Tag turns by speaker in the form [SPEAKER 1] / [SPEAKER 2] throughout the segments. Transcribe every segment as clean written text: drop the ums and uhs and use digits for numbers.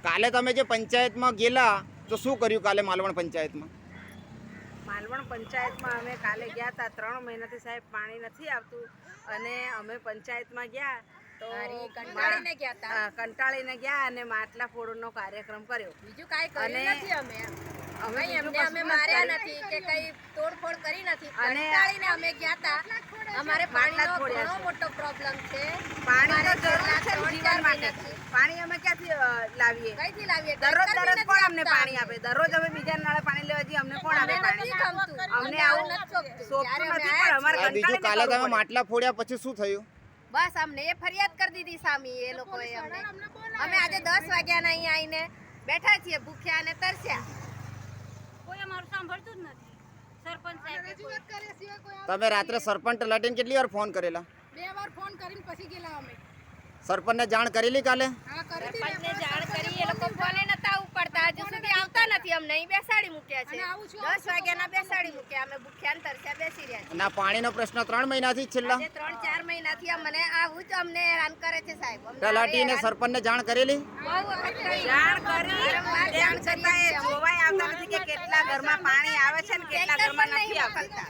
[SPEAKER 1] કાલે તમે જે પંચાયતમાં ગયેલા તો શું કર્યું કાલે માલવણ પંચાયતમાં?
[SPEAKER 2] માલવણ પંચાયતમાં અમે કાલે ગયા હતા. 3 મહિનાથી સાહેબ પાણી નથી આવતું અને અમે પંચાયતમાં ગયા તો કંટાળીને ગયા અને માટલા ફોડવાનો કાર્યક્રમ કર્યો.
[SPEAKER 3] બીજું કાંઈ કર્યું નથી અમે માર્યા નથી કે કઈ તોડફોડ કરી નથી. કંટાળીને અમે ગયા હતા. અમારે પાણીનો ઘણો મોટો પ્રોબ્લેમ છે.
[SPEAKER 2] પાણીનો જરૂર છે જીવન માટે. પાણી અમે ક્યાંથી લાવીએ?
[SPEAKER 3] કઈથી લાવીએ?
[SPEAKER 2] દરરોજ કોણ અમને પાણી આપે? દરરોજ અમે બીજા નળે પાણી લેવા જઈએ, અમને કોણ આપે પાણી? અમને આવું સોંપતું નથી પણ અમારે
[SPEAKER 1] આ બીજું કાલે તમે માટલા ફોડ્યા પછી શું થયું?
[SPEAKER 3] બસ અમને એ ફરિયાદ કરી દીધી સામી એ લોકોએ અમને. અમે આજે 10 વાગ્યાના અહીંયા આવીને બેઠા છીએ ભૂખ્યા અને તરસ્યા.
[SPEAKER 4] કોઈ અમારું સાંભળતું જ નથી. સરપંચ સાહેબ
[SPEAKER 1] તમે રાત્રે સરપંચ તલાટીને કેટલી વાર ફોન કરેલા?
[SPEAKER 4] 2 વાર ફોન કરીને પછી ગયેલા અમે.
[SPEAKER 1] સરપંચને જાણ કરેલી કાલે?
[SPEAKER 3] સરપંચને જાણ કરી, એ લોકો ફોને નતા ઉપાડતા. હજુ સુધી આવતા નથી. અમને અહીં બેસાડી મૂક્યા છે. 10 વાગ્યાના બેસાડી મૂક્યા. અમે ભૂખ્યા અને તરસ્યા બેસી રહ્યા છીએ.
[SPEAKER 1] અને આ પાણીનો પ્રશ્ન 3 મહિનાથી જ છેલ્લા?
[SPEAKER 3] આજે 3-4 મહિનાથી અમને આવું જ અમને હેરાન કરે છે સાહેબ.
[SPEAKER 1] તલાટીને સરપંચને જાણ કરેલી?
[SPEAKER 3] બહુ વખત કરી.
[SPEAKER 2] જાણ કરી તેમ છતાં એ જોવાય આવતા નથી કે કેટલા ઘરમાં પાણી આવે છે ને કેટલા ઘરમાં નથી આવતા.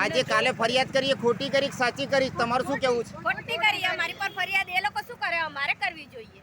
[SPEAKER 1] આજે કાલે ફરિયાદ કરીએ, ખોટી કરી કે સાચી કરી, તમારું શું કેવું છે?
[SPEAKER 3] ખોટી કરી. અમારી પર ફરિયાદ એ લોકો શું કરે? અમારે કરવી જોઈએ.